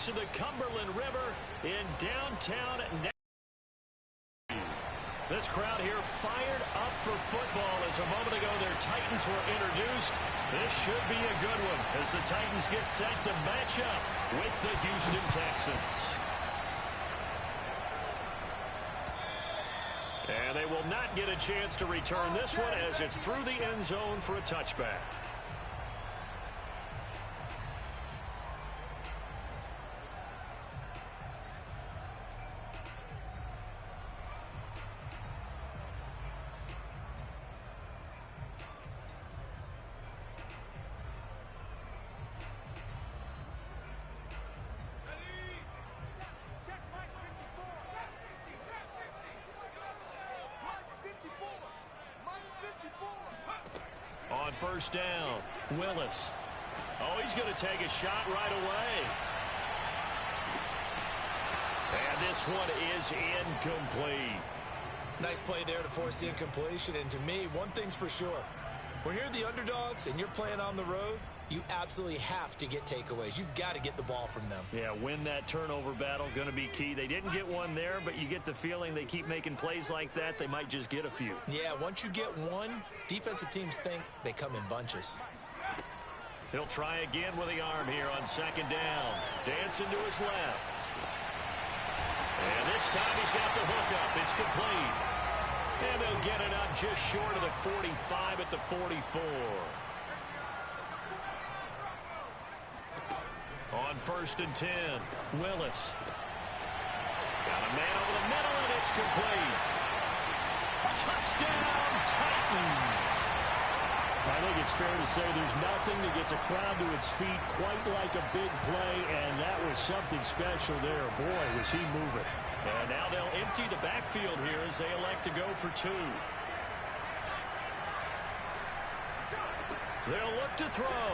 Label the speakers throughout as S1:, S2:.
S1: banks of the Cumberland River in downtown Nashville. This crowd here fired up for football as a moment ago their Titans were introduced. This should be a good one as the Titans get set to match up with the Houston Texans. And they will not get a chance to return this one as it's through the end zone for a touchback. On first down, Willis. Oh, he's going to take a shot right away. And this one is incomplete.
S2: Nice play there to force the incompletion. And to me, one thing's for sure. When you're the underdogs and you're playing on the road, you absolutely have to get takeaways. You've got to get the ball from them.
S1: Yeah, win that turnover battle, going to be key. They didn't get one there, but you get the feeling they keep making plays like that, they might just get a few.
S2: Yeah, once you get one, defensive teams think they come in bunches.
S1: He'll try again with the arm here on second down. Dancing to his left. And this time he's got the hook up. It's complete. And they'll get it up just short of the 45 at the 44. On first and 10, Willis. Got a man over the middle, and it's complete. Touchdown, Titans!
S3: I think it's fair to say there's nothing that gets a crowd to its feet quite like a big play, and that was something special there. Boy, was he moving.
S1: And now they'll empty the backfield here as they elect to go for two. They'll look to throw.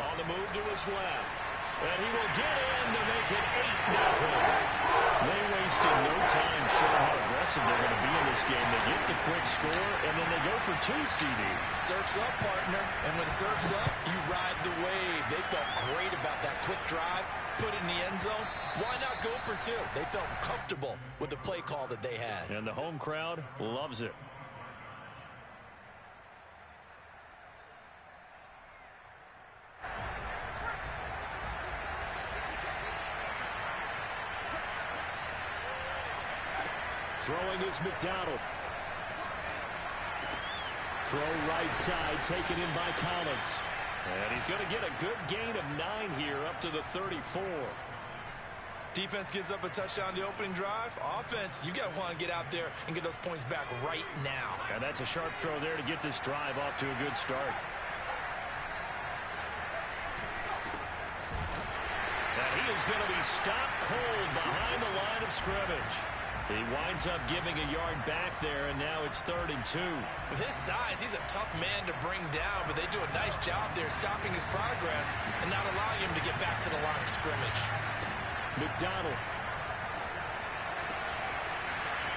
S1: On the move to his left. And he will get in to make it 8-0.
S3: They wasted no time showing how aggressive they're going to be in this game. They get the quick score, and then they go for two, CD.
S2: Surf's up, partner. And when surf's up, you ride the wave. They felt great about that quick drive, put it in the end zone. Why not go for two? They felt comfortable with the play call that they had.
S3: And the home crowd loves it.
S1: Throwing is McDonald. Throw right side, taken in by Collins. And he's going to get a good gain of 9 here up to the 34.
S2: Defense gives up a touchdown the opening drive. Offense, you got to want to get out there and get those points back right now.
S1: And that's a sharp throw there to get this drive off to a good start. And he is going to be stopped cold behind the line of scrimmage. He winds up giving a yard back there, and now it's 3rd and 2.
S2: With his size, he's a tough man to bring down, but they do a nice job there stopping his progress and not allowing him to get back to the line of scrimmage.
S1: McDonald.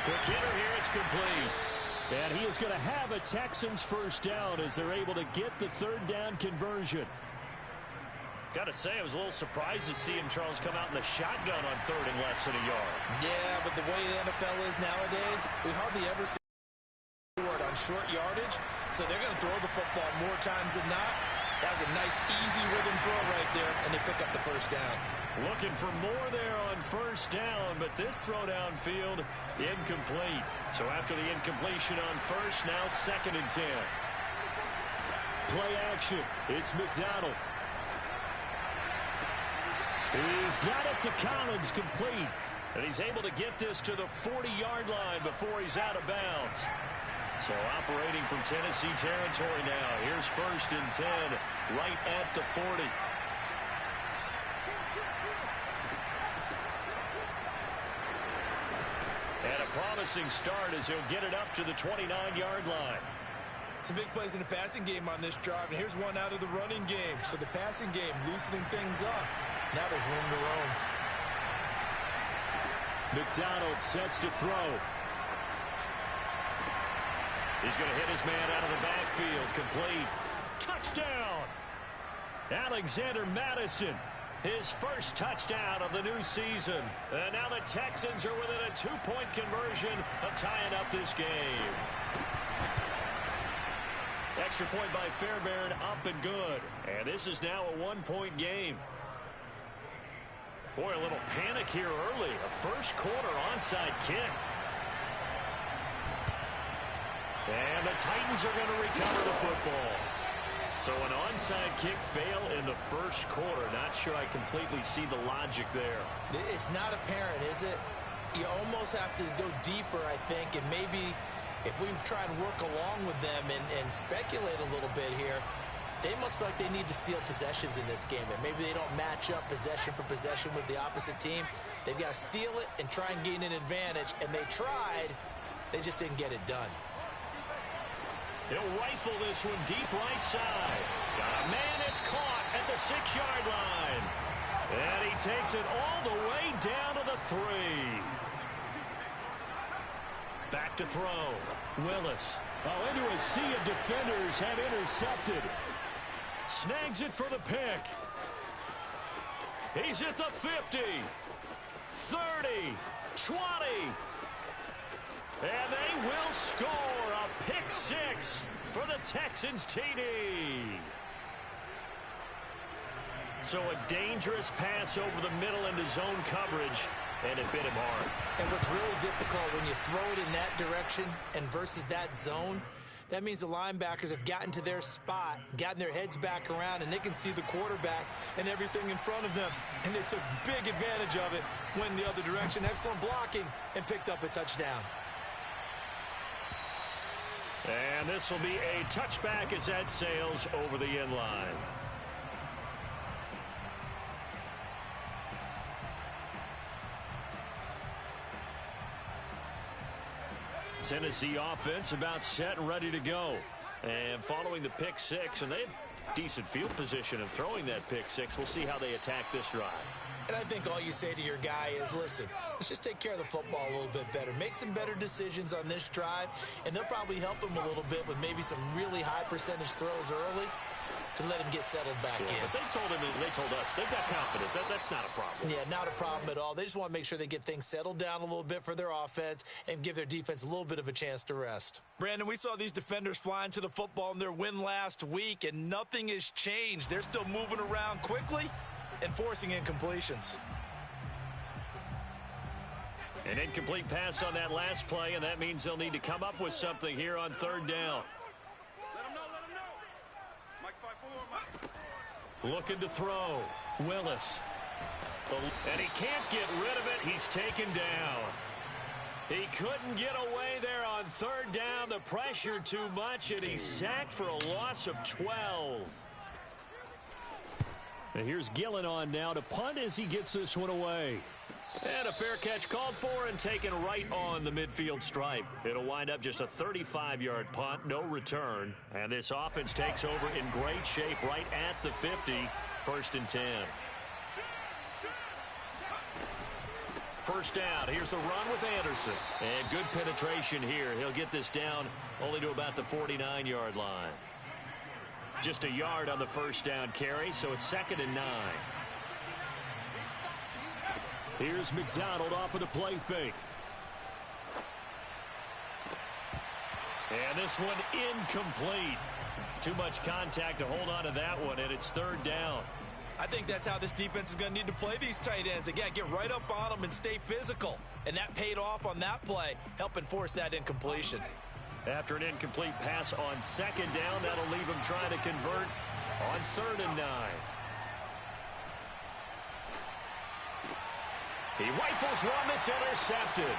S1: Quick hitter here, it's complete.
S3: And he is going to have a Texans first down as they're able to get the 3rd down conversion.
S1: Got to say, I was a little surprised to see him, Charles, come out in the shotgun on 3rd and less than a yard.
S2: Yeah, but the way the NFL is nowadays, we hardly ever see forward on short yardage, so they're going to throw the football more times than not. That was a nice, easy rhythm throw right there, and they pick up the first down.
S1: Looking for more there on first down, but this throw downfield incomplete. So after the incompletion on first, now 2nd and 10.
S3: Play action. It's McDonald. He's got it to Collins, complete.
S1: And he's able to get this to the 40-yard line before he's out of bounds. So operating from Tennessee territory now. Here's 1st and 10 right at the 40. And a promising start as he'll get it up to the 29-yard line.
S2: Some big plays in the passing game on this drive, and here's one out of the running game. So the passing game loosening things up. Now there's room to roam.
S3: McDonald sets to throw.
S1: He's going to hit his man out of the backfield. Complete. Touchdown! Alexander Madison. His first touchdown of the new season. And now the Texans are within a 2-point conversion of tying up this game. Extra point by Fairbairn, up and good. And this is now a 1-point game. Boy, a little panic here early. A first quarter onside kick. And the Titans are going to recover the football. So an onside kick fail in the first quarter. Not sure I completely see the logic there.
S2: It's not apparent, is it? You almost have to go deeper, I think, and maybe if we try and work along with them and speculate a little bit here, they must feel like they need to steal possessions in this game, and maybe they don't match up possession for possession with the opposite team. They've got to steal it and try and gain an advantage, and they tried. They just didn't get it done.
S1: He'll rifle this one deep right side. Got a man, it's caught at the 6-yard line. And he takes it all the way down to the 3. Back to throw. Willis.
S3: Oh, into a sea of defenders, had intercepted.
S1: Snags it for the pick. He's at the 50. 30. 20. And they will score a pick 6 for the Texans TD. So a dangerous pass over the middle into zone coverage, and it bit him hard.
S2: And what's really difficult when you throw it in that direction and versus that zone, that means the linebackers have gotten to their spot, gotten their heads back around, and they can see the quarterback and everything in front of them. And they took big advantage of it, went the other direction, excellent blocking, and picked up a touchdown.
S1: And this will be a touchback as that sails over the end line. Tennessee offense about set and ready to go. And following the pick 6, and they have decent field position in throwing that pick 6. We'll see how they attack this drive.
S2: And I think all you say to your guy is, listen, let's just take care of the football a little bit better. Make some better decisions on this drive, and they'll probably help him a little bit with maybe some really high percentage throws early to let him get settled back in.
S1: But they told us they've got confidence. That's not a problem.
S2: Yeah, not a problem at all. They just want to make sure they get things settled down a little bit for their offense and give their defense a little bit of a chance to rest. Brandon, we saw these defenders flying to the football in their win last week, and nothing has changed. They're still moving around quickly and forcing incompletions.
S1: An incomplete pass on that last play, and that means they'll need to come up with something here on 3rd down. Looking to throw. Willis. And he can't get rid of it. He's taken down. He couldn't get away there on 3rd down. The pressure too much, and he's sacked for a loss of 12.
S3: And here's Gillen on now to punt as he gets this one away.
S1: And a fair catch called for and taken right on the midfield stripe. It'll wind up just a 35-yard punt, no return. And this offense takes over in great shape right at the 50, 1st and 10. First down. Here's the run with Anderson. And good penetration here. He'll get this down only to about the 49-yard line. Just a yard on the first down carry, so it's 2nd and 9.
S3: Here's McDonald off of the play fake.
S1: And this one incomplete. Too much contact to hold on to that one, and it's 3rd down.
S2: I think that's how this defense is going to need to play these tight ends. Again, get right up on them and stay physical. And that paid off on that play, helping force that incompletion.
S1: After an incomplete pass on 2nd down, that'll leave him trying to convert on 3rd and 9. He rifles one that's intercepted.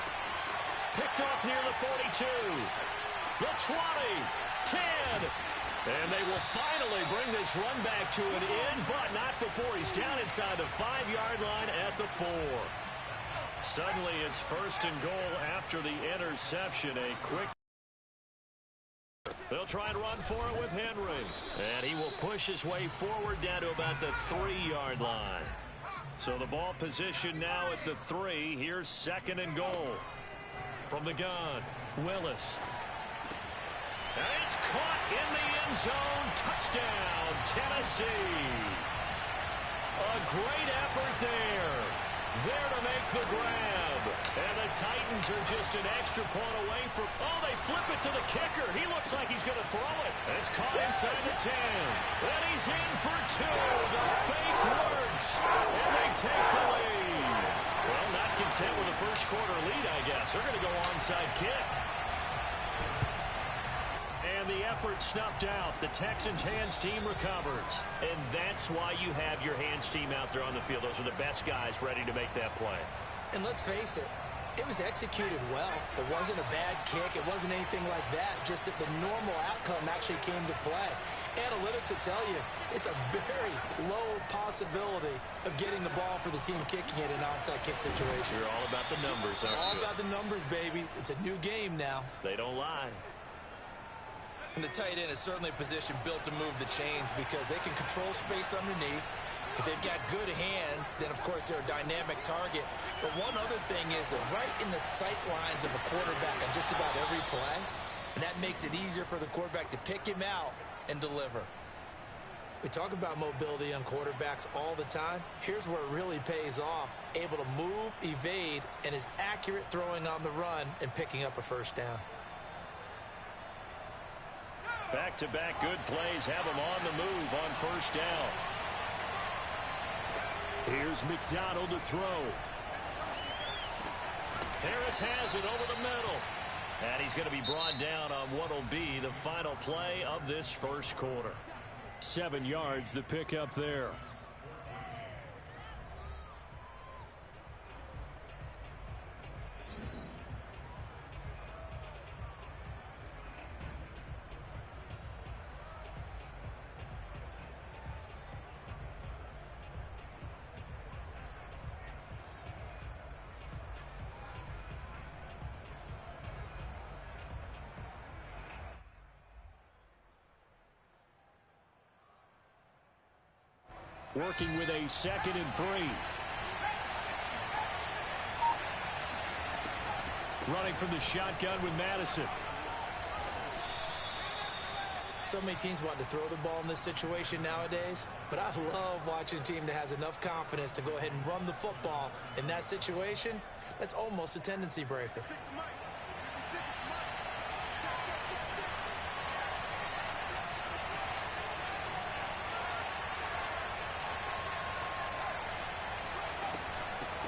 S1: Picked off near the 42. The 20. 10. And they will finally bring this run back to an end, but not before he's down inside the 5-yard line at the 4. Suddenly it's 1st and goal after the interception. A quick. They'll try and run for it with Henry. And he will push his way forward down to about the 3-yard line. So the ball position now at the 3. Here's 2nd and goal. From the gun, Willis. And it's caught in the end zone. Touchdown, Tennessee. A great effort there. There to make the grab. And the Titans are just an extra point away from... Oh, they flip it to the kicker. He looks like he's going to throw it. It's caught inside the 10. And he's in for 2. The fake works. And they take the lead. Well, not content with the first quarter lead, I guess. They're going to go onside kick. And the effort snuffed out. The Texans' hands team recovers. And that's why you have your hands team out there on the field. Those are the best guys ready to make that play.
S2: And let's face it, it was executed well. It wasn't a bad kick. It wasn't anything like that. Just that the normal outcome actually came to play. Analytics will tell you it's a very low possibility of getting the ball for the team kicking it in an onside kick situation.
S1: You're all about the numbers, aren't you?
S2: All about the numbers, baby. It's a new game now.
S1: They don't lie.
S2: And the tight end is certainly a position built to move the chains because they can control space underneath. If they've got good hands, then, of course, they're a dynamic target. But one other thing is they're right in the sight lines of a quarterback on just about every play. And that makes it easier for the quarterback to pick him out and deliver. We talk about mobility on quarterbacks all the time. Here's where it really pays off. Able to move, evade, and is accurate throwing on the run and picking up a first down.
S1: Back-to-back good plays have them on the move on first down.
S3: Here's McDonald to throw.
S1: Harris has it over the middle. And he's going to be brought down on what will be the final play of this first quarter.
S3: 7 yards the pickup there. Working with a 2nd and 3. Running from the shotgun with Madison.
S2: So many teams want to throw the ball in this situation nowadays, but I love watching a team that has enough confidence to go ahead and run the football in that situation. That's almost a tendency breaker.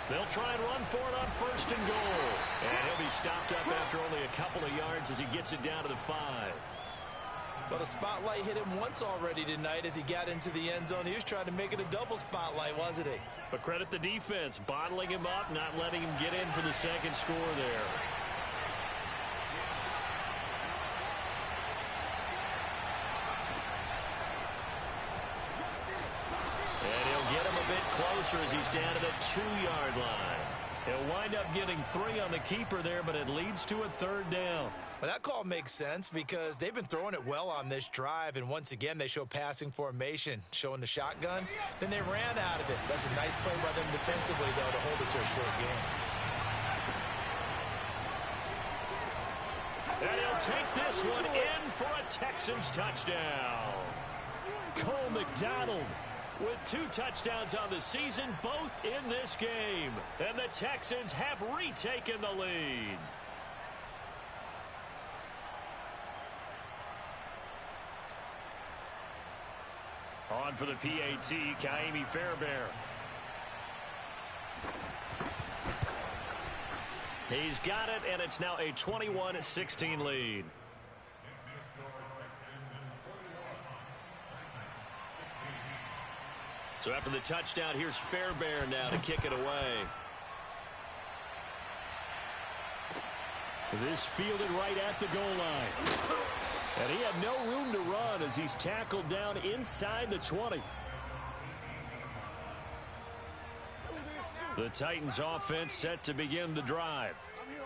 S1: They'll try and run for it on 1st and goal. And he'll be stopped up after only a couple of yards as he gets it down to the 5.
S2: But a spotlight hit him once already tonight as he got into the end zone. He was trying to make it a double spotlight, wasn't he?
S1: But credit the defense, bottling him up, not letting him get in for the second score there. And he'll get him a bit closer as he's down to the 2-yard line. He'll wind up getting 3 on the keeper there, but it leads to a 3rd down.
S2: Well, that call makes sense because they've been throwing it well on this drive, and once again, they show passing formation, showing the shotgun. Then they ran out of it. That's a nice play by them defensively, though, to hold it to a short game.
S1: And he'll take this one in for a Texans touchdown.
S3: Cole McDonald
S1: with 2 touchdowns on the season, both in this game. And the Texans have retaken the lead. On for the PAT, Kaimi Fairbairn. He's got it, and it's now a 21-16 lead. So after the touchdown, here's Fairbairn now to kick it away.
S3: This fielded right at the goal line. And he had no room to run as he's tackled down inside the 20.
S1: The Titans offense set to begin the drive.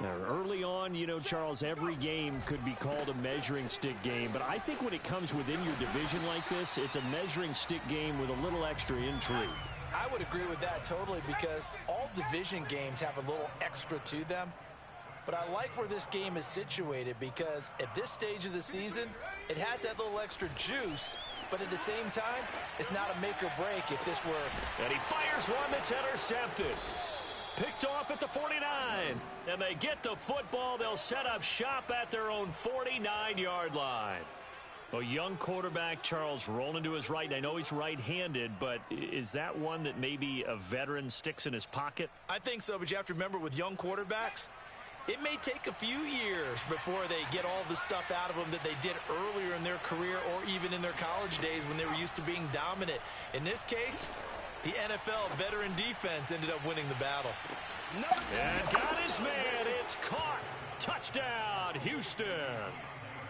S3: Now, early on, you know, Charles, every game could be called a measuring stick game. But I think when it comes within your division like this, it's a measuring stick game with a little extra intrigue.
S2: I would agree with that totally because all division games have a little extra to them. But I like where this game is situated because at this stage of the season, It has that little extra juice, but at the same time, it's not a make or break if this were.
S1: And he fires one that's intercepted. Picked off at the 49. And they get the football. They'll set up shop at their own 49-yard line. A young quarterback, Charles, rolling to his right. I know he's right-handed, but is that one that maybe a veteran sticks in his pocket?
S2: I think so, but you have to remember with young quarterbacks, it may take a few years before they get all the stuff out of them that they did earlier in their career or even in their college days when they were used to being dominant. In this case, the NFL veteran defense ended up winning the battle.
S1: And got his man. It's caught. Touchdown, Houston.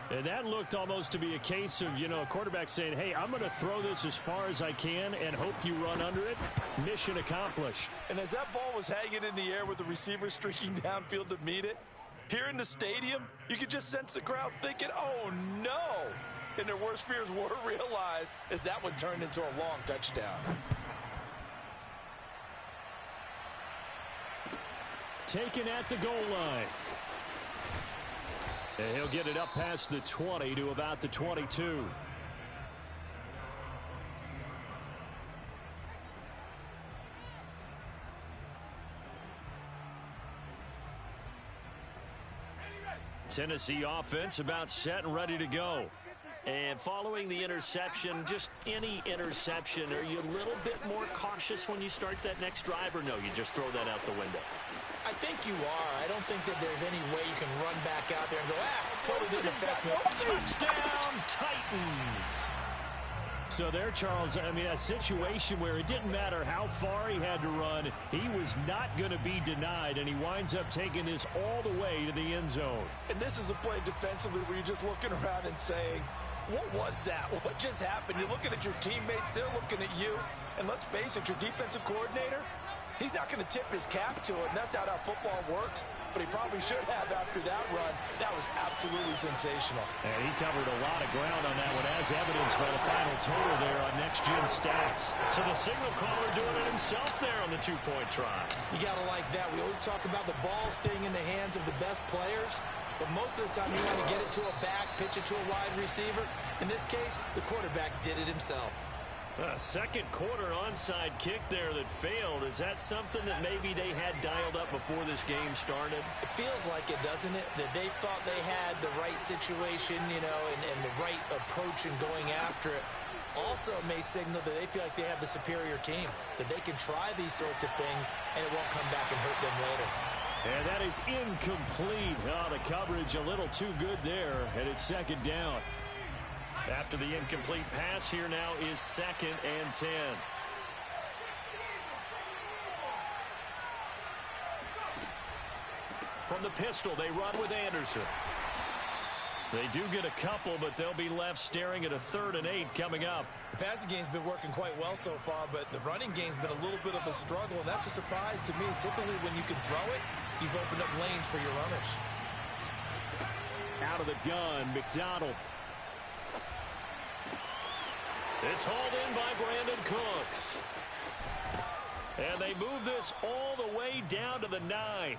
S3: And that looked almost to be a case of, a quarterback saying, hey, I'm going to throw this as far as I can and hope you run under it. Mission accomplished.
S2: And as that ball was hanging in the air with the receiver streaking downfield to meet it, here in the stadium, you could just sense the crowd thinking, oh, no. And their worst fears were realized as that one turned into a long touchdown.
S3: Taken at the goal line. And he'll get it up past the 20 to about the 22. Tennessee offense about set and ready to go.
S1: And following the interception, just any interception, are you a little bit more cautious when you start that next drive, or no, you just throw that out the window?
S2: I think you are. I don't think that there's any way you can run back out there and go, totally didn't affect me.
S1: Touchdown, Titans.
S3: So there, Charles, a situation where it didn't matter how far he had to run, he was not going to be denied, and he winds up taking this all the way to the end zone.
S2: And this is a play defensively where you're just looking around and saying, what was that? What just happened? You're looking at your teammates, they're looking at you, and let's face it, your defensive coordinator, he's not going to tip his cap to it, and that's not how football works, but he probably should have after that run. That was absolutely sensational.
S3: And he covered a lot of ground on that one, as evidenced by the final total there on Next Gen Stats.
S1: So the signal caller doing it himself there on the two-point try.
S2: You got to like that. We always talk about the ball staying in the hands of the best players, but most of the time you want to get it to a back, pitch it to a wide receiver. In this case, the quarterback did it himself.
S1: Second quarter onside kick there that failed. Is that something that maybe they had dialed up before this game started?
S2: It feels like it, doesn't it? That they thought they had the right situation, and the right approach in going after it. Also may signal that they feel like they have the superior team, that they can try these sorts of things, and it won't come back and hurt them later.
S3: And that is incomplete. The coverage a little too good there, and it's second down.
S1: After the incomplete pass, here now is 2nd and 10. From the pistol, they run with Anderson. They do get a couple, but they'll be left staring at a 3rd and 8 coming up.
S2: The passing game's been working quite well so far, but the running game's been a little bit of a struggle, and that's a surprise to me. Typically, when you can throw it, you've opened up lanes for your runners.
S3: Out of the gun, McDonald.
S1: It's hauled in by Brandon Cooks. And they move this all the way down to the 9.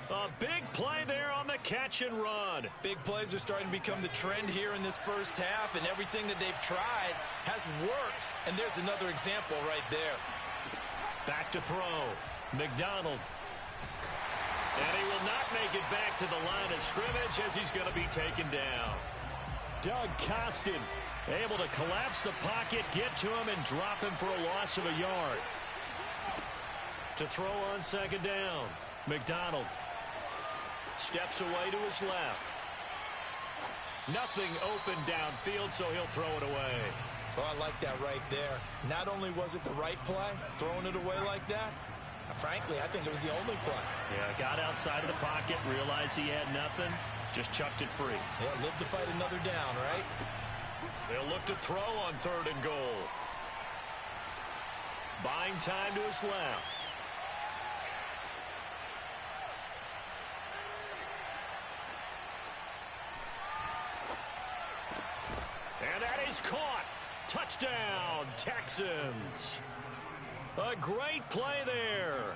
S1: A big play there on the catch and run.
S2: Big plays are starting to become the trend here in this first half, and everything that they've tried has worked. And there's another example right there.
S1: Back to throw. McDonald. And he will not make it back to the line of scrimmage as he's going to be taken down.
S3: Doug Costin able to collapse the pocket, get to him, and drop him for a loss of a yard.
S1: To throw on 2nd down. McDonald steps away to his left. Nothing open downfield, so he'll throw it away.
S2: Oh, I like that right there. Not only was it the right play, throwing it away like that, frankly, I think it was the only play.
S1: Yeah, got outside of the pocket, realized he had nothing, just chucked it free.
S2: Yeah, live to fight another down, right?
S1: They'll look to throw on 3rd and goal. Buying time to his left. And that is caught. Touchdown, Texans. A great play there.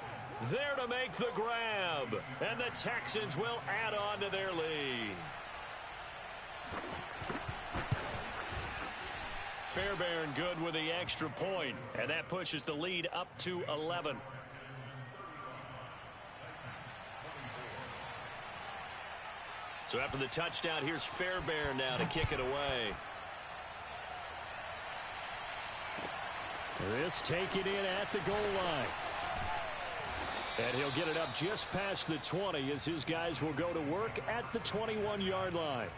S1: There to make the grab. And the Texans will add on to their lead. Fairbairn good with the extra point, and that pushes the lead up to 11. So after the touchdown, here's Fairbairn now to kick it away.
S3: This taken in at the goal line. And he'll get it up just past the 20 as his guys will go to work at the 21-yard line.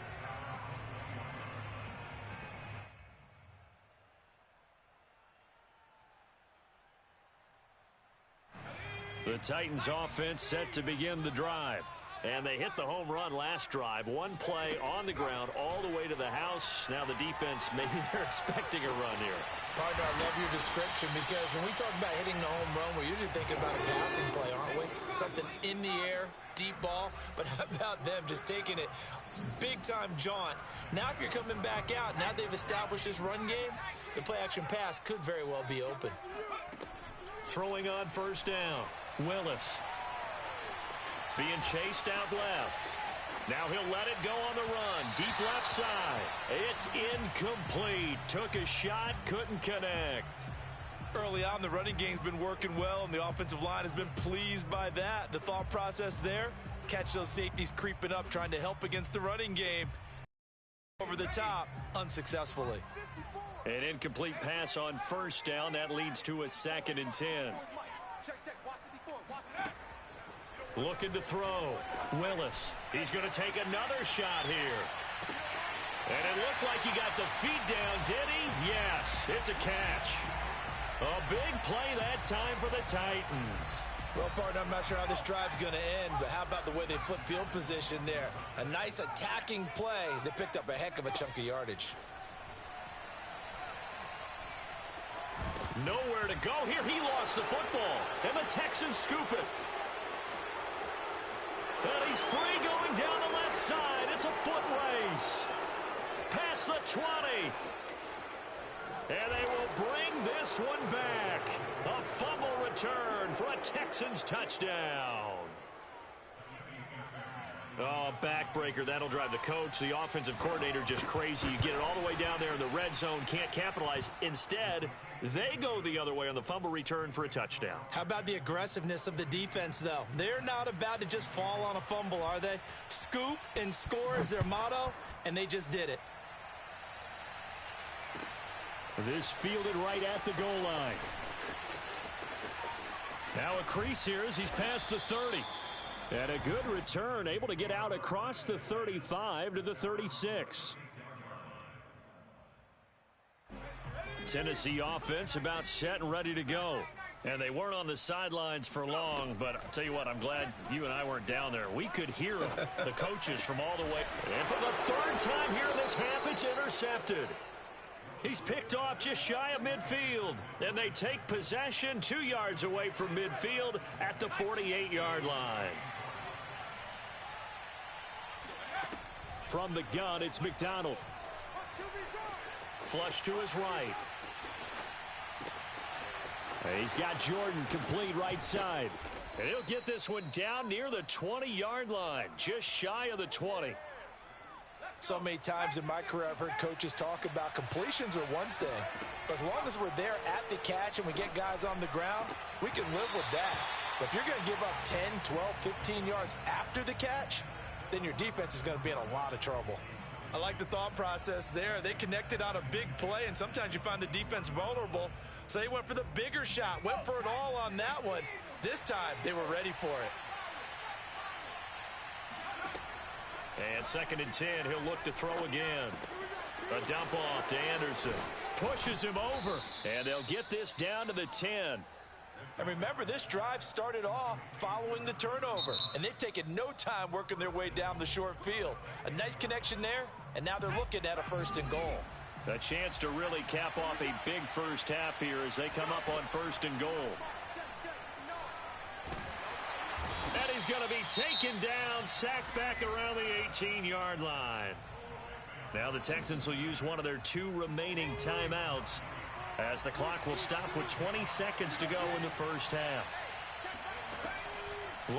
S3: The Titans offense set to begin the drive. And they hit the home run last drive. One play on the ground all the way to the house. Now the defense, maybe they're expecting a run here.
S2: Partner, I love your description because when we talk about hitting the home run, we're usually thinking about a passing play, aren't we? Something in the air, deep ball. But how about them just taking it big-time jaunt? Now if you're coming back out, now they've established this run game, the play-action pass could very well be open.
S1: Throwing on first down, Willis. Being chased out left. Now he'll let it go on the run. Deep left side. It's incomplete. Took a shot, couldn't connect.
S2: Early on, the running game's been working well, and the offensive line has been pleased by that. The thought process there, catch those safeties creeping up, trying to help against the running game. Over the top, unsuccessfully.
S1: An incomplete pass on first down. That leads to a 2nd and 10. Looking to throw. Willis. He's going to take another shot here. And it looked like he got the feet down, did he? Yes, it's a catch. A big play that time for the Titans.
S2: Well, partner, I'm not sure how this drive's going to end, but how about the way they flip field position there? A nice attacking play that picked up a heck of a chunk of yardage.
S1: Nowhere to go here. He lost the football, and the Texans scoop it. And he's free going down the left side. It's a foot race. Past the 20. And they will bring this one back. A fumble return for a Texans touchdown. Oh, backbreaker. That'll drive the coach, the offensive coordinator, just crazy. You get it all the way down there in the red zone, can't capitalize. Instead, they go the other way on the fumble return for a touchdown.
S2: How about the aggressiveness of the defense, though? They're not about to just fall on a fumble, are they? Scoop and score is their motto, and they just did it.
S3: This fielded right at the goal line.
S1: Now a crease here as he's past the 30.
S3: And a good return, able to get out across the 35 to the 36. Tennessee offense about set and ready to go. And they weren't on the sidelines for long, but I'll tell you what, I'm glad you and I weren't down there. We could hear them, the coaches from all the way. And for the 3rd time here in this half, it's intercepted. He's picked off just shy of midfield. And they take possession 2 yards away from midfield at the 48-yard line. From the gun, it's McDonald. Flush to his right. He's got Jordan complete right side. And he'll get this one down near the 20-yard line, just shy of the 20.
S2: So many times in my career I've heard coaches talk about completions are one thing. But as long as we're there at the catch and we get guys on the ground, we can live with that. But if you're going to give up 10, 12, 15 yards after the catch, then your defense is going to be in a lot of trouble. I like the thought process there. They connected on a big play, and sometimes you find the defense vulnerable. So they went for the bigger shot, went for it all on that one. This time, they were ready for it.
S1: And 2nd and 10, he'll look to throw again. A dump off to Anderson. Pushes him over. And they'll get this down to the 10.
S2: And remember, this drive started off following the turnover. And they've taken no time working their way down the short field. A nice connection there, and now they're looking at a 1st and goal.
S1: A chance to really cap off a big first half here as they come up on 1st and goal. And he's going to be taken down, sacked back around the 18-yard line. Now the Texans will use one of their 2 remaining timeouts as the clock will stop with 20 seconds to go in the first half.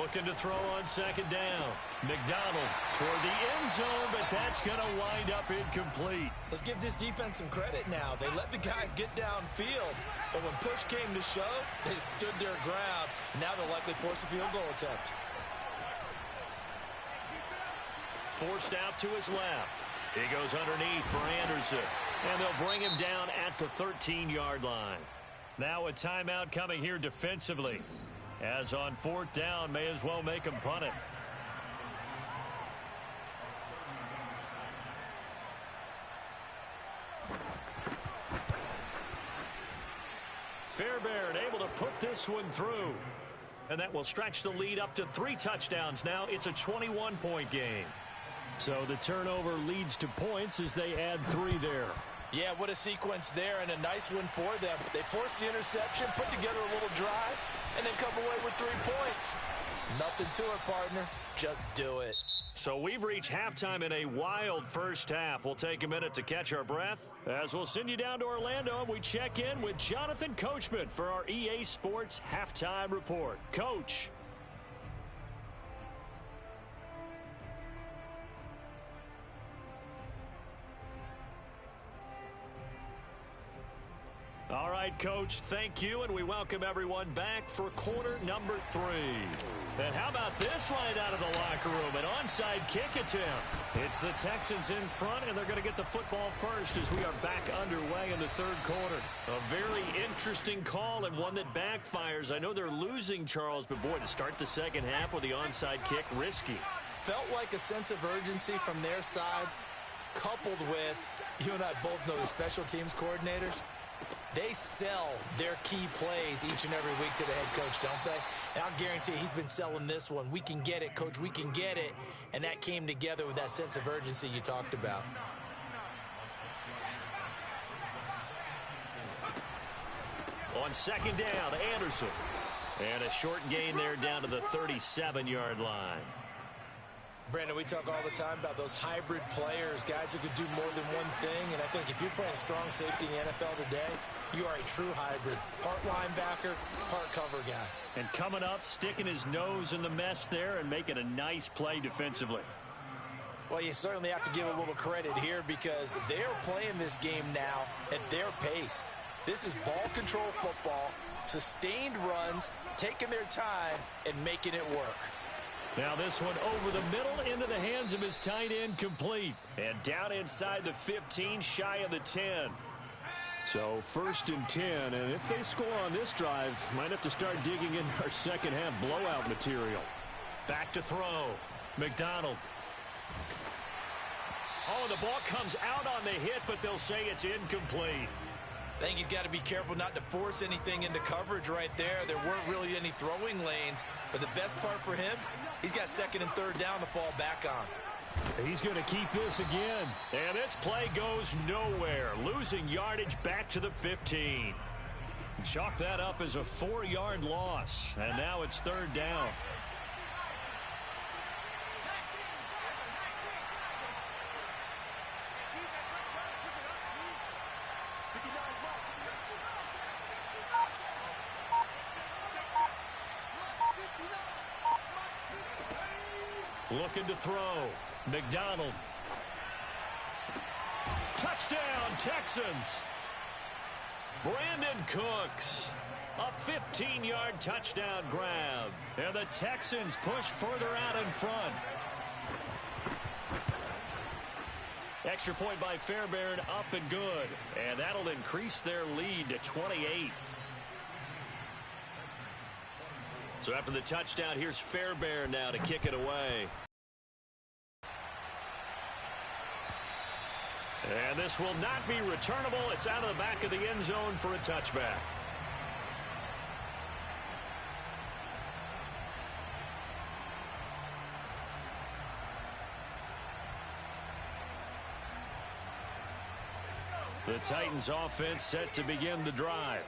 S3: Looking to throw on second down. McDonald toward the end zone, but that's going to wind up incomplete.
S2: Let's give this defense some credit now. They let the guys get downfield, but when push came to shove, they stood their ground, and now they'll likely force a field goal attempt.
S3: Forced out to his left. He goes underneath for Anderson, and they'll bring him down at the 13-yard line. Now a timeout coming here defensively. As on fourth down, may as well make him punt it. Fairbairn able to put this one through. And that will stretch the lead up to 3 touchdowns now. It's a 21-point game. So the turnover leads to points as they add 3 there.
S2: Yeah, what a sequence there, and a nice one for them. They forced the interception, put together a little drive, and then come away with 3 points. Nothing to it, partner. Just do it.
S3: So we've reached halftime in a wild first half. We'll take a minute to catch our breath as we'll send you down to Orlando and we check in with Jonathan Coachman for our EA Sports Halftime Report. Coach. All right, Coach, thank you, and we welcome everyone back for quarter number 3. And how about this right out of the locker room, an onside kick attempt. It's the Texans in front, and they're going to get the football first as we are back underway in the third quarter. A very interesting call and one that backfires. I know they're losing, Charles, but boy, to start the second half with the onside kick, risky.
S2: Felt like a sense of urgency from their side, coupled with, you and I both know the special teams coordinators. They sell their key plays each and every week to the head coach, don't they? And I'll guarantee he's been selling this one. We can get it, Coach. We can get it. And that came together with that sense of urgency you talked about.
S3: On second down, Anderson. And a short gain there down to the 37-yard line.
S2: Brandon, we talk all the time about those hybrid players, guys who could do more than one thing. And I think if you're playing strong safety in the NFL today, you are a true hybrid. Part linebacker, part cover guy.
S3: And coming up, sticking his nose in the mess there and making a nice play defensively.
S2: Well, you certainly have to give a little credit here because they're playing this game now at their pace. This is ball control football, sustained runs, taking their time, and making it work.
S3: Now this one over the middle into the hands of his tight end, complete. And down inside the 15, shy of the 10. So 1st and 10, and if they score on this drive, might have to start digging in our second half blowout material. Back to throw. McDonald. Oh, the ball comes out on the hit, but they'll say it's incomplete.
S2: I think he's got to be careful not to force anything into coverage right there. There weren't really any throwing lanes, but the best part for him, he's got 2nd and 3rd down to fall back on.
S3: He's going to keep this again. And this play goes nowhere. Losing yardage back to the 15. Chalk that up as a 4-yard loss. And now it's 3rd down. Looking to throw. McDonald. Touchdown, Texans. Brandon Cooks. A 15-yard touchdown grab. And the Texans push further out in front. Extra point by Fairbairn, up and good. And that'll increase their lead to 28. So after the touchdown, here's Fairbairn now to kick it away. And this will not be returnable. It's out of the back of the end zone for a touchback. The Titans offense set to begin the drive.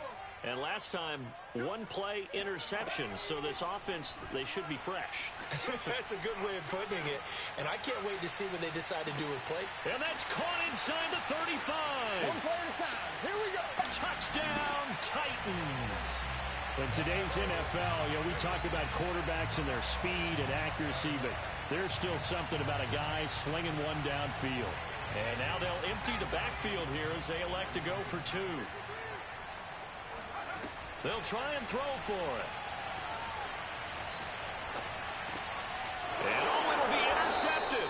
S3: And last time, 1-play interception. So this offense, they should be fresh.
S2: That's a good way of putting it. And I can't wait to see what they decide to do with play.
S3: And that's caught inside the 35.
S4: 1 play at a time. Here we go.
S3: Touchdown, Titans. In today's NFL, we talk about quarterbacks and their speed and accuracy, but there's still something about a guy slinging one downfield.
S1: And now they'll empty the backfield here as they elect to go for two. They'll try and throw for it. And it'll be intercepted.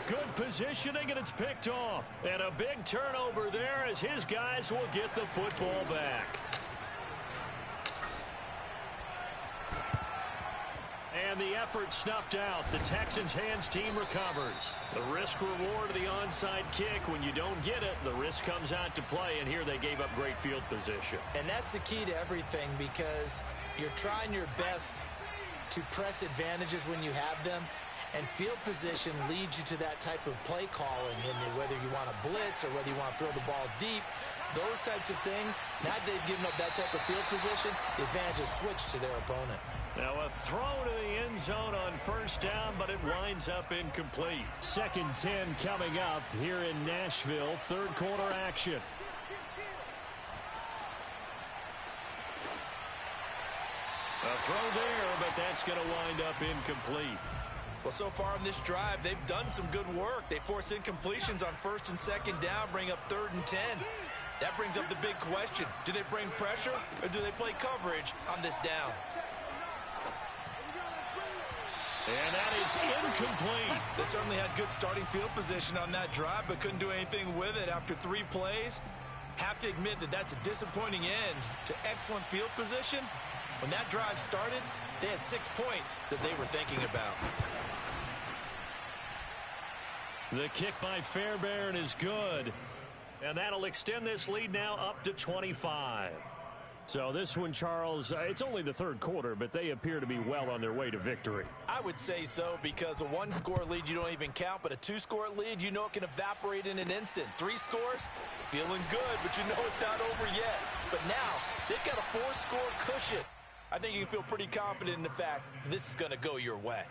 S1: Good positioning, and it's picked off. And a big turnover there as his guys will get the football back. And the effort snuffed out. The Texans' hands team recovers. The risk reward of the onside kick. When you don't get it, the risk comes out to play, and here they gave up great field position.
S2: And that's the key to everything, because you're trying your best to press advantages when you have them, and field position leads you to that type of play calling, and whether you want to blitz or whether you want to throw the ball deep, those types of things. Now they've given up that type of field position, the advantage is switched to their opponent.
S3: Now a throw to the end zone on first down, but it winds up incomplete. 2nd and 10 coming up here in Nashville. Third quarter action. A throw there, but that's going to wind up incomplete.
S2: Well, so far in this drive, they've done some good work. They force incompletions on 1st and 2nd down, bring up 3rd and 10. That brings up the big question. Do they bring pressure, or do they play coverage on this down?
S1: And that is incomplete.
S2: They certainly had good starting field position on that drive, but couldn't do anything with it after 3 plays. Have to admit that that's a disappointing end to excellent field position. When that drive started, they had 6 points that they were thinking about.
S3: The kick by Fairbairn is good. And that'll extend this lead now up to 25. So this one, Charles, it's only the third quarter, but they appear to be well on their way to victory.
S2: I would say so, because a 1-score lead you don't even count, but a 2-score lead you know it can evaporate in an instant. 3 scores, feeling good, but you know it's not over yet. But now they've got a 4-score cushion. I think you can feel pretty confident in the fact this is going to go your way.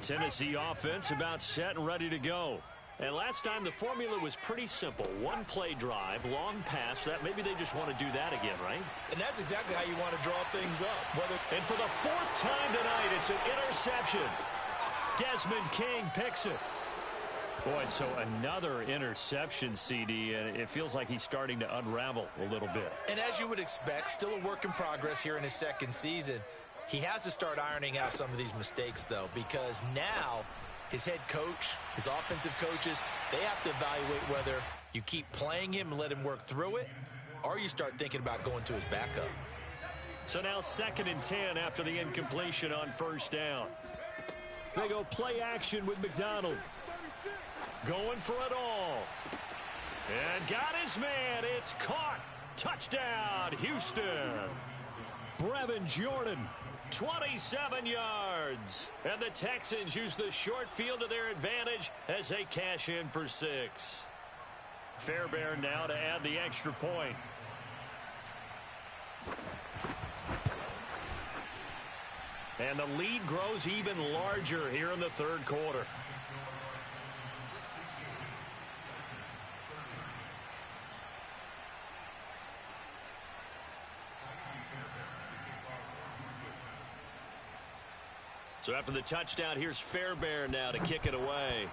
S3: Tennessee offense about set and ready to go. And last time the formula was pretty simple. 1-play drive, long pass. That maybe they just want to do that again, right?
S2: And that's exactly how you want to draw things up.
S1: And for the 4th time tonight, it's an interception. Desmond King picks it.
S3: Boy, so another interception, CD, and it feels like he's starting to unravel a little bit.
S2: And as you would expect, still a work in progress here in his 2nd season. He has to start ironing out some of these mistakes, though, because now his head coach, his offensive coaches, they have to evaluate whether you keep playing him and let him work through it, or you start thinking about going to his backup.
S1: So now 2nd and 10 after the incompletion on 1st down. They go play action with McDonald. Going for it all. And got his man. It's caught. Touchdown, Houston. Brevin Jordan, 27 yards. And the Texans use the short field to their advantage as they cash in for 6. Fairbairn now to add the extra point. And the lead grows even larger here in the 3rd quarter. So after the touchdown, here's Fairbairn now to kick it away.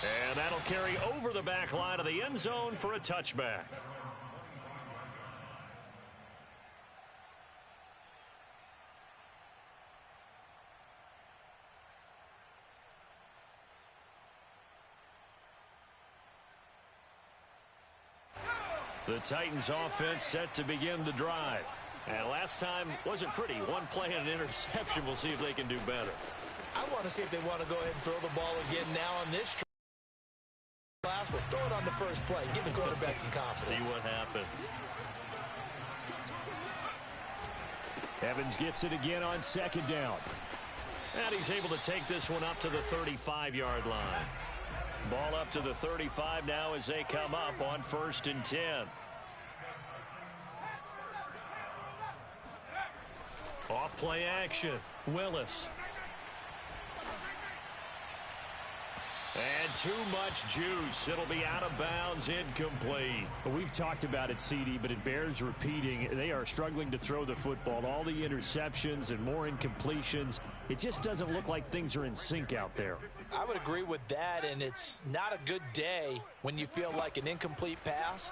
S1: And that'll carry over the back line of the end zone for a touchback. The Titans offense set to begin the drive. And last time wasn't pretty. 1 play and an interception. We'll see if they can do better.
S2: I want to see if they want to go ahead and throw the ball again now on this last one. Throw it on the first play. Give the quarterback some confidence.
S1: See what happens.
S3: Evans gets it again on 2nd down.
S1: And he's able to take this one up to the 35-yard line. Ball up to the 35 now as they come up on 1st and 10. Off play action. Willis.
S3: And too much juice. It'll be out of bounds, incomplete.
S4: Well, we've talked about it, CD, but it bears repeating. They are struggling to throw the football. All the interceptions and more incompletions. It just doesn't look like things are in sync out there.
S2: I would agree with that, and it's not a good day when you feel like an incomplete pass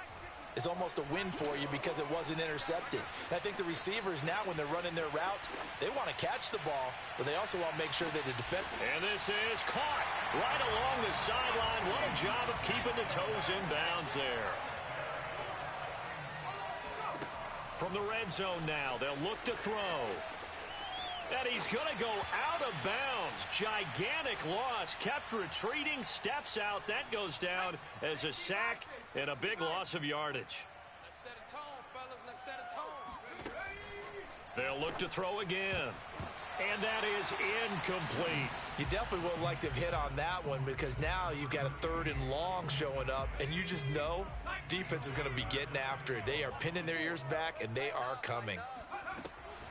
S2: is almost a win for you because it wasn't intercepted. And I think the receivers now, when they're running their routes, they want to catch the ball, but they also want to make sure that the defense.
S3: And this is caught right along the sideline. What a job of keeping the toes in bounds there. From the red zone now, they'll look to throw. And he's going to go out of bounds. Gigantic loss. Kept retreating, steps out. That goes down as a sack and a big loss of yardage.
S5: Let's set a tone, fellas. Let's set a tone.
S3: They'll look to throw again. And that is incomplete.
S2: You definitely would like to have hit on that one because now you've got a 3rd and long showing up, and you just know defense is going to be getting after it. They are pinning their ears back, and they are coming.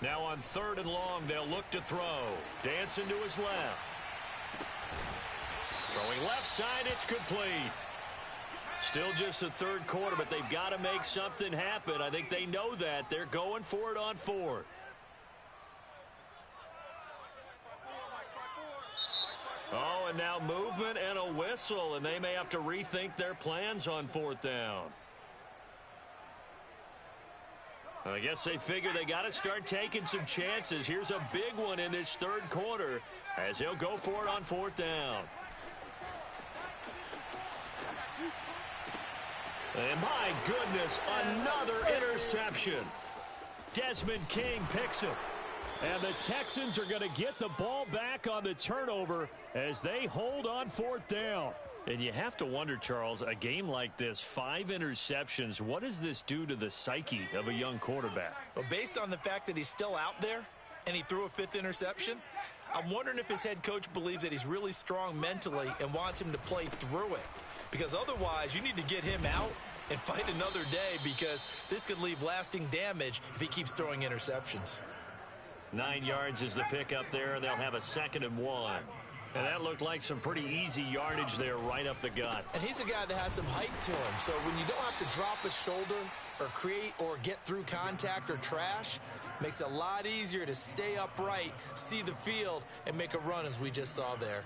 S3: Now on 3rd and long, they'll look to throw. Dancing to his left. Throwing left side, it's complete. Still just the 3rd quarter, but they've got to make something happen. I think they know that. They're going for it on 4th. Oh, and now movement and a whistle, and they may have to rethink their plans on 4th down. I guess they figure they got to start taking some chances. Here's a big one in this 3rd quarter as he'll go for it on 4th down. And my goodness, another interception. Desmond King picks it.
S4: And the Texans are going to get the ball back on the turnover as they hold on 4th down.
S3: And you have to wonder, Charles, a game like this, 5 interceptions, what does this do to the psyche of a young quarterback?
S2: Well, based on the fact that he's still out there and he threw a 5th interception, I'm wondering if his head coach believes that he's really strong mentally and wants him to play through it. Because otherwise, you need to get him out and fight another day because this could leave lasting damage if he keeps throwing interceptions.
S3: 9 yards is the pickup there, and they'll have a 2nd and 1. And that looked like some pretty easy yardage there right up the gut.
S2: And he's a guy that has some height to him. So when you don't have to drop a shoulder or create or get through contact or trash, makes it a lot easier to stay upright, see the field, and make a run as we just saw there.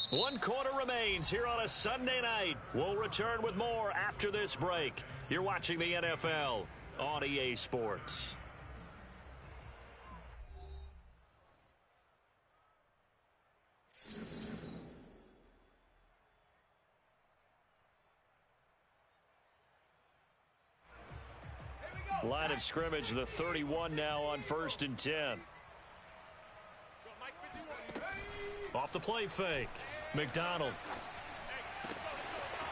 S3: 1 quarter remains here on a Sunday night. We'll return with more after this break. You're watching the NFL on EA Sports. Line of scrimmage, the 31 now on 1st and 10. Off the play fake. McDonald.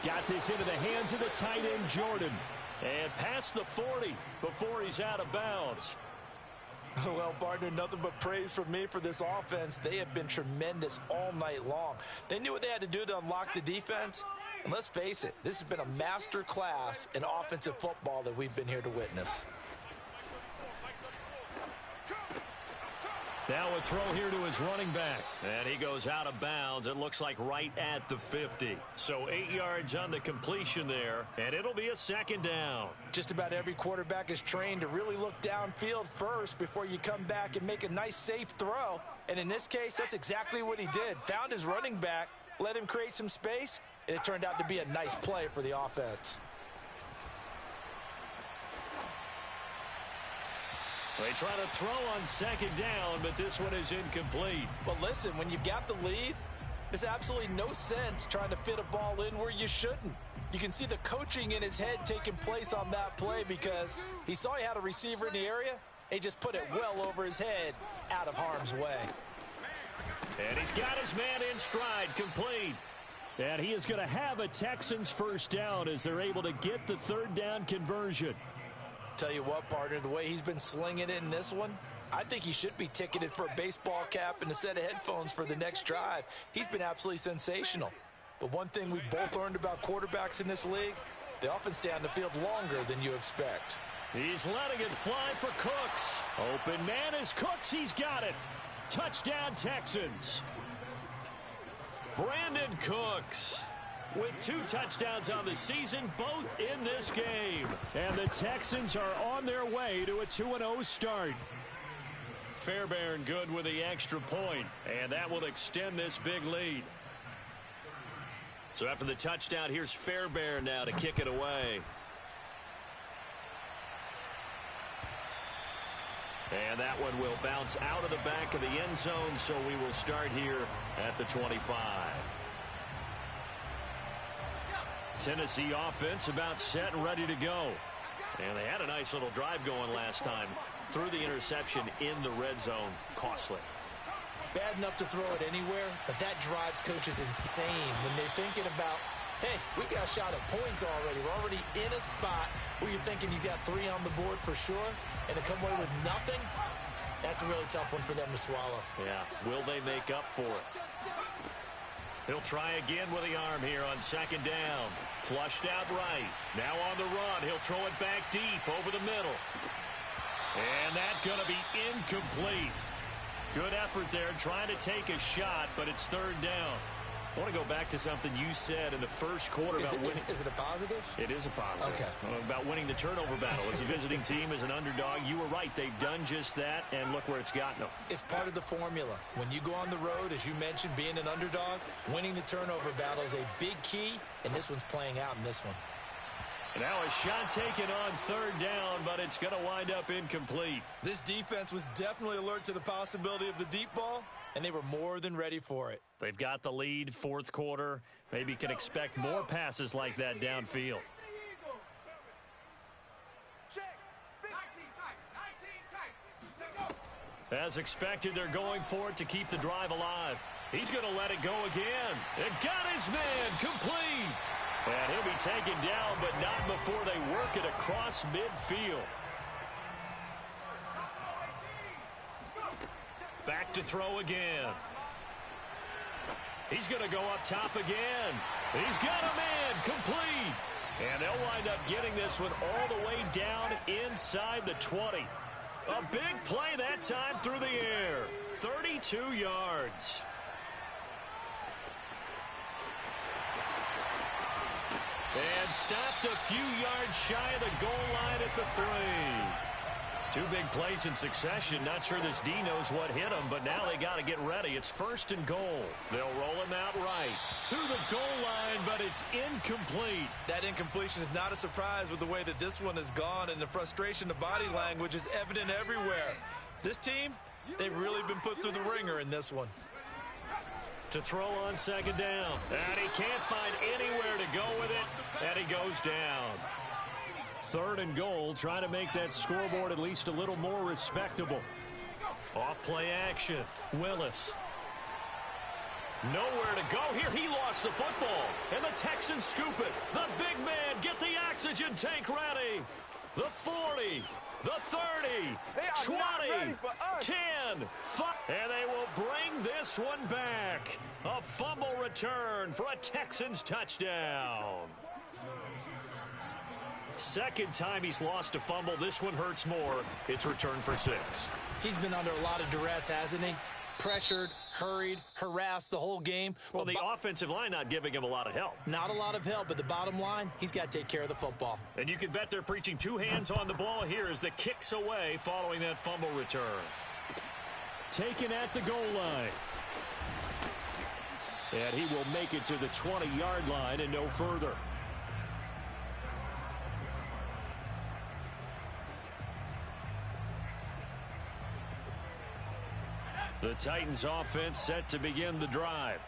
S4: Got this into the hands of the tight end, Jordan.
S3: And past the 40 before he's out of bounds.
S2: Well, partner, nothing but praise from me for this offense. They have been tremendous all night long. They knew what they had to do to unlock the defense. And let's face it, this has been a master class in offensive football that we've been here to witness.
S3: Now a throw here to his running back. And he goes out of bounds. It looks like right at the 50. So 8 yards on the completion there. And it'll be a 2nd down.
S2: Just about every quarterback is trained to really look downfield first before you come back and make a nice, safe throw. And in this case, that's exactly what he did. Found his running back, let him create some space, and it turned out to be a nice play for the offense.
S3: They try to throw on 2nd down, but this one is incomplete.
S2: Well, listen, when you've got the lead, there's absolutely no sense trying to fit a ball in where you shouldn't. You can see the coaching in his head taking place on that play because he saw he had a receiver in the area. He just put it well over his head, out of harm's way.
S3: And he's got his man in stride, complete.
S4: And he is going to have a Texans 1st down as they're able to get the 3rd down conversion.
S2: Tell you what, partner, the way he's been slinging it in this one, I think he should be ticketed for a baseball cap and a set of headphones for the next drive. He's been absolutely sensational. But one thing we've both learned about quarterbacks in this league, they often stay on the field longer than you expect.
S3: He's letting it fly for Cooks.
S4: Open man is Cooks. He's got it. Touchdown, Texans.
S3: Brandon Cooks with 2 touchdowns on the season, both in this game.
S4: And the Texans are on their way to a 2-0 start.
S3: Fairbairn good with the extra point, and that will extend this big lead. So after the touchdown, here's Fairbairn now to kick it away. And that one will bounce out of the back of the end zone, so we will start here at the 25. Tennessee offense about set and ready to go. And they had a nice little drive going last time. Threw the interception in the red zone. Costly.
S2: Bad enough to throw it anywhere, but that drives coaches insane when they're thinking about, hey, we got a shot at points already. We're already in a spot where you're thinking you got 3 on the board for sure, and to come away with nothing, that's a really tough one for them to swallow.
S3: Yeah, will they make up for it? He'll try again with the arm here on second down. Flushed out right. Now on the run. He'll throw it back deep over the middle. And that's going to be incomplete. Good effort there trying to take a shot, but it's third down. I want to go back to something you said in the first quarter about winning.
S2: Is it a positive?
S3: It is a positive.
S2: Okay.
S3: About winning the turnover battle. As a visiting team, as an underdog, you were right. They've done just that, and look where it's gotten them.
S2: It's part of the formula. When you go on the road, as you mentioned, being an underdog, winning the turnover battle is a big key, and this one's playing out in this one.
S3: And now a shot taken on third down, but it's going to wind up incomplete.
S2: This defense was definitely alert to the possibility of the deep ball, and they were more than ready for it.
S3: They've got the lead, fourth quarter. Maybe can expect more passes like that downfield. As expected, they're going for it to keep the drive alive. He's going to let it go again. And got his man complete. And he'll be taken down, but not before they work it across midfield. Back to throw again. He's going to go up top again. He's got a man complete. And they'll wind up getting this one all the way down inside the 20. A big play that time through the air. 32 yards. And stopped a few yards shy of the goal line at the 3. 2 big plays in succession. Not sure this D knows what hit him, but now they got to get ready. It's first and goal. They'll roll him out right to the goal line, but it's incomplete.
S2: That incompletion is not a surprise with the way that this one has gone, and the frustration, the body language is evident everywhere. This team, they've really been put through the ringer in this one.
S3: To throw on second down. And he can't find anywhere to go with it, and he goes down.
S4: Third and goal, trying to make that scoreboard at least a little more respectable.
S3: Off play action. Willis. Nowhere to go here. He lost the football. And the Texans scoop it. The big man, get the oxygen tank ready. The 40. The 30. 20. 10. 5. And they will bring this one back. A fumble return for a Texans touchdown. Second time he's lost a fumble. This one hurts more. It's returned for 6.
S2: He's been under a lot of duress, hasn't he? Pressured, hurried, harassed the whole game.
S3: Well, the offensive line not giving him a lot of help.
S2: Not a lot of help, but the bottom line, he's got to take care of the football.
S3: And you can bet they're preaching 2 hands on the ball here as the kick's away following that fumble return.
S4: Taken at the goal line. And he will make it to the 20-yard line and no further.
S3: The Titans offense set to begin the drive.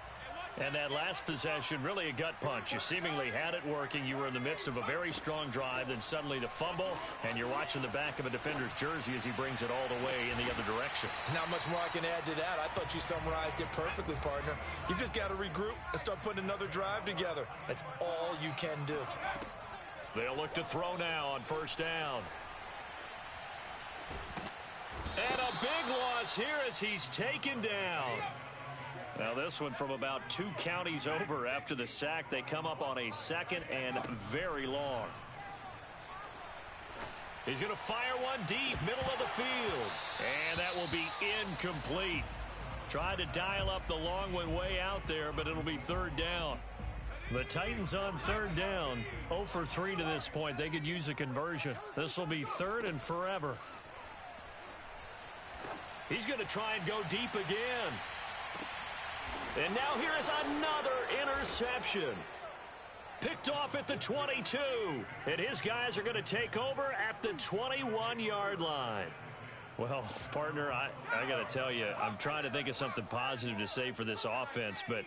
S3: And that last possession, really a gut punch. You seemingly had it working. You were in the midst of a very strong drive. Then suddenly the fumble, and you're watching the back of a defender's jersey as he brings it all the way in the other direction.
S2: There's not much more I can add to that. I thought you summarized it perfectly, partner. You've just got to regroup and start putting another drive together. That's all you can do.
S3: They'll look to throw now on first down. And a big loss here as he's taken down. Now this one from about 2 counties over after the sack. They come up on a second and very long. He's going to fire one deep, middle of the field. And that will be incomplete. Tried to dial up the long one way out there, but it'll be third down. The Titans on third down, 0 for 3 to this point. They could use a conversion. This will be third and forever. He's going to try and go deep again. And now here is another interception. Picked off at the 22. And his guys are going to take over at the 21-yard line. Well, partner, I got to tell you, I'm trying to think of something positive to say for this offense, but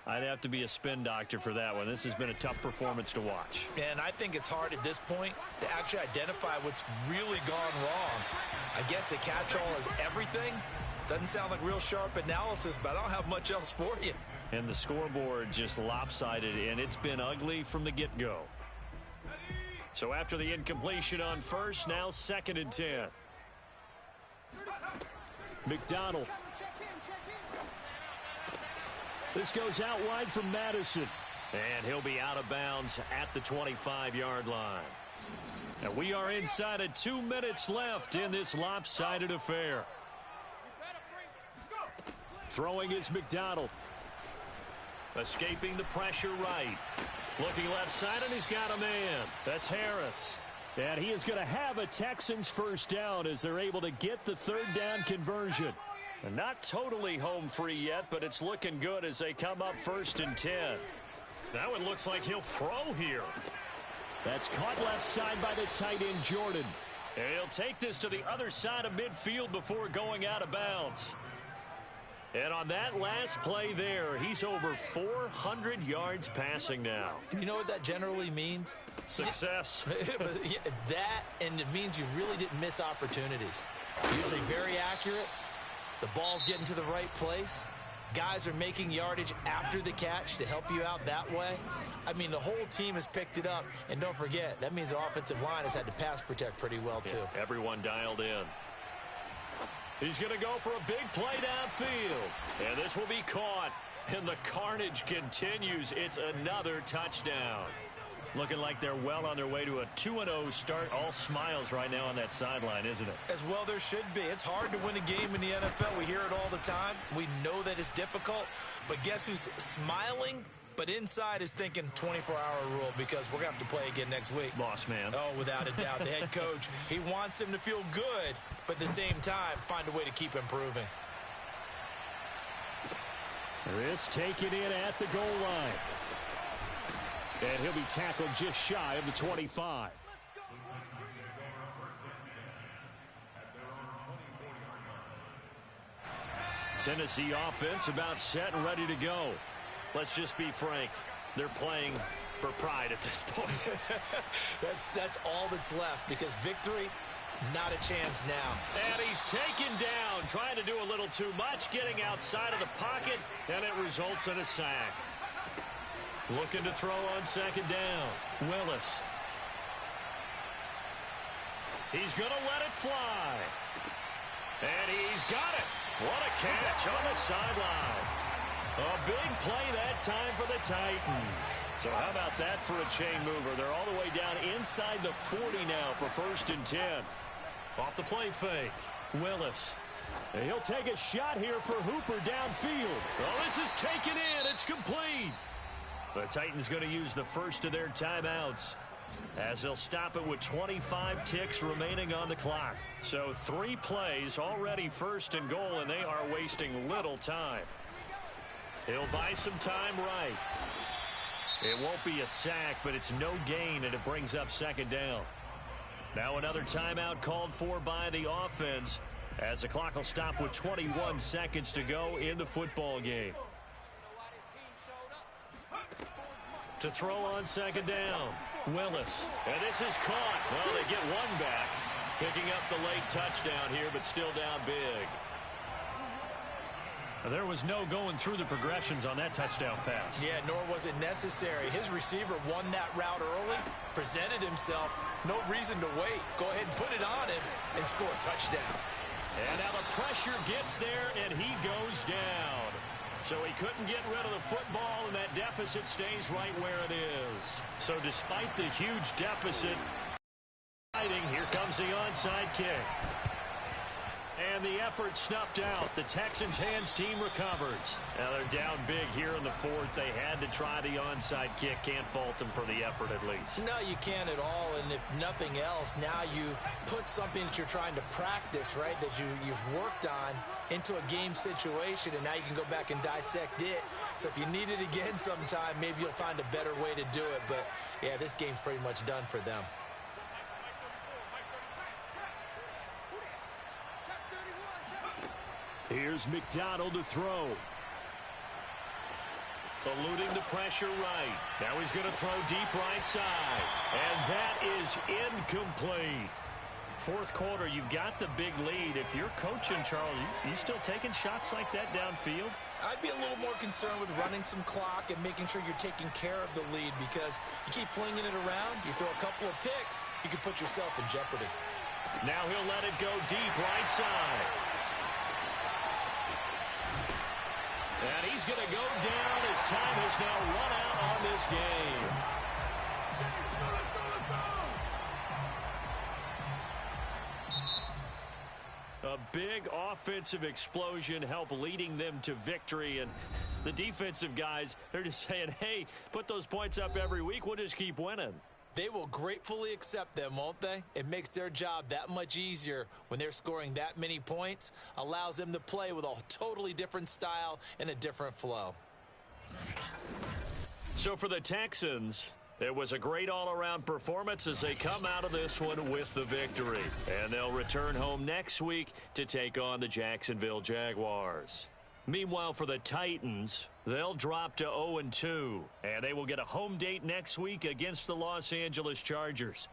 S3: I'd have to be a spin doctor for that one. This has been a tough performance to watch.
S2: And I think it's hard at this point to actually identify what's really gone wrong. I guess the catch-all is everything. Doesn't sound like real sharp analysis, but I don't have much else for you.
S3: And the scoreboard just lopsided, and it's been ugly from the get-go. So after the incompletion on first, now 2nd and 10. McDonald. This goes out wide from Madison. And he'll be out of bounds at the 25-yard line. And we are inside of 2 minutes left in this lopsided affair. Throwing is McDonald. Escaping the pressure right. Looking left side, and he's got a man. That's Harris. And he is going to have a Texans first down as they're able to get the third down conversion. And not totally home free yet, but it's looking good as they come up 1st and 10. Now it looks like he'll throw here. That's caught left side by the tight end, Jordan. And he'll take this to the other side of midfield before going out of bounds. And on that last play there, he's over 400 yards passing now.
S2: You know what that generally means?
S3: Success.
S2: That, and it means you really didn't miss opportunities. Usually very accurate. The ball's getting to the right place. Guys are making yardage after the catch to help you out that way. I mean, the whole team has picked it up. And don't forget, that means the offensive line has had to pass protect pretty well, too.
S3: Yeah, everyone dialed in. He's going to go for a big play downfield. And this will be caught. And the carnage continues. It's another touchdown. Looking like they're well on their way to a 2-0 start. All smiles right now on that sideline, isn't it?
S2: As well there should be. It's hard to win a game in the NFL. We hear it all the time. We know that it's difficult. But guess who's smiling? But inside is thinking 24-hour rule because we're going to have to play again next week.
S3: Boss man.
S2: Oh, without a doubt. The head coach, he wants them to feel good, but at the same time, find a way to keep improving.
S4: This taken in at the goal line. And he'll be tackled just shy of the 25. Tennessee offense about set and ready to go. Let's just be frank. They're playing for pride at this point.
S2: That's all that's left because victory, not a chance now.
S3: And he's taken down, trying to do a little too much, getting outside of the pocket, and it results in a sack. Looking to throw on 2nd down. Willis. He's going to let it fly. And he's got it. What a catch on the sideline. A big play that time for the Titans. So how about that for a chain mover? They're all the way down inside the 40 now for 1st and 10. Off the play fake. Willis. And he'll take a shot here for Hooper downfield. Oh, this is taken in. It's complete. The Titans going to use the first of their timeouts as they'll stop it with 25 ticks remaining on the clock. So 3 plays already 1st and goal, and they are wasting little time. He'll buy some time right. It won't be a sack, but it's no gain, and it brings up 2nd down. Now another timeout called for by the offense as the clock will stop with 21 seconds to go in the football game. To throw on 2nd down. Willis. And this is caught. Well, they get one back. Picking up the late touchdown here, but still down big. There was no going through the progressions on that touchdown pass.
S2: Yeah, nor was it necessary. His receiver won that route early, presented himself. No reason to wait. Go ahead and put it on him and score a touchdown.
S3: And now the pressure gets there, and he goes down. So he couldn't get rid of the football, and that deficit stays right where it is. So despite the huge deficit, here comes the onside kick. And the effort snuffed out. The Texans' hands team recovers. Now they're down big here in the fourth. They had to try the onside kick. Can't fault them for the effort at least.
S2: No, you can't at all. And if nothing else, now you've put something that you're trying to practice, right, that you've worked on into a game situation, and now you can go back and dissect it. So if you need it again sometime, maybe you'll find a better way to do it. But, yeah, this game's pretty much done for them.
S3: Here's McDonald to throw. Eluding the pressure right. Now he's going to throw deep right side. And that is incomplete. Fourth quarter, you've got the big lead. If you're coaching, Charles, you still taking shots like that downfield?
S2: I'd be a little more concerned with running some clock and making sure you're taking care of the lead, because you keep flinging it around, you throw a couple of picks, you can put yourself in jeopardy.
S3: Now he'll let it go deep right side. And he's going to go down as time has now run out on this game. A big offensive explosion helped leading them to victory. And the defensive guys, they're just saying, hey, put those points up every week. We'll just keep winning.
S2: They will gratefully accept them, won't they? It makes their job that much easier when they're scoring that many points. Allows them to play with a totally different style and a different flow.
S3: So for the Texans, it was a great all-around performance as they come out of this one with the victory. And they'll return home next week to take on the Jacksonville Jaguars. Meanwhile, for the Titans, they'll drop to 0-2, and they will get a home date next week against the Los Angeles Chargers.